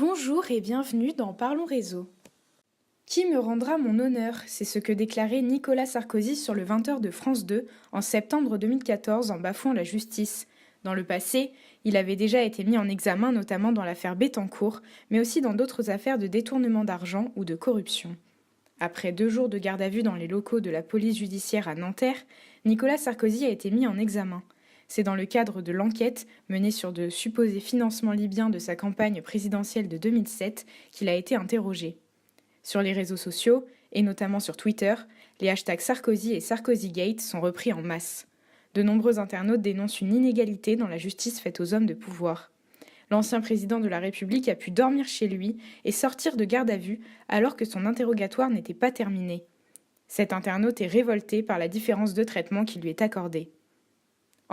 Bonjour et bienvenue dans Parlons Réseau. Qui me rendra mon honneur? C'est ce que déclarait Nicolas Sarkozy sur le 20h de France 2 en septembre 2014 en bafouant la justice. Dans le passé, il avait déjà été mis en examen notamment dans l'affaire Bettencourt, mais aussi dans d'autres affaires de détournement d'argent ou de corruption. Après 2 jours de garde à vue dans les locaux de la police judiciaire à Nanterre, Nicolas Sarkozy a été mis en examen. C'est dans le cadre de l'enquête menée sur de supposés financements libyens de sa campagne présidentielle de 2007 qu'il a été interrogé. Sur les réseaux sociaux, et notamment sur Twitter, les hashtags Sarkozy et Sarkozygate sont repris en masse. De nombreux internautes dénoncent une inégalité dans la justice faite aux hommes de pouvoir. L'ancien président de la République a pu dormir chez lui et sortir de garde à vue alors que son interrogatoire n'était pas terminé. Cet internaute est révolté par la différence de traitement qui lui est accordée.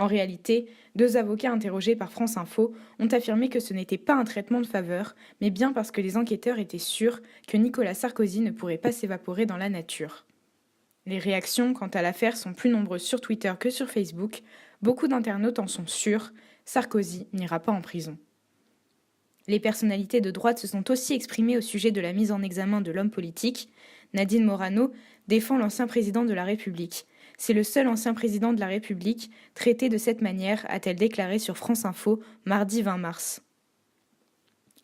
En réalité, 2 avocats interrogés par France Info ont affirmé que ce n'était pas un traitement de faveur, mais bien parce que les enquêteurs étaient sûrs que Nicolas Sarkozy ne pourrait pas s'évaporer dans la nature. Les réactions quant à l'affaire sont plus nombreuses sur Twitter que sur Facebook. Beaucoup d'internautes en sont sûrs, Sarkozy n'ira pas en prison. Les personnalités de droite se sont aussi exprimées au sujet de la mise en examen de l'homme politique. Nadine Morano défend l'ancien président de la République. C'est le seul ancien président de la République traité de cette manière, a-t-elle déclaré sur France Info mardi 20 mars.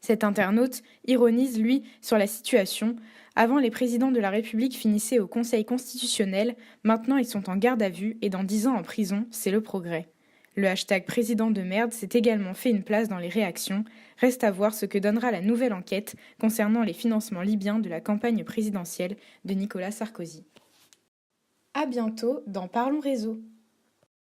Cet internaute ironise, lui, sur la situation. Avant, les présidents de la République finissaient au Conseil constitutionnel, maintenant ils sont en garde à vue et dans 10 ans en prison, c'est le progrès. Le hashtag président de merde s'est également fait une place dans les réactions. Reste à voir ce que donnera la nouvelle enquête concernant les financements libyens de la campagne présidentielle de Nicolas Sarkozy. À bientôt dans Parlons Réseau.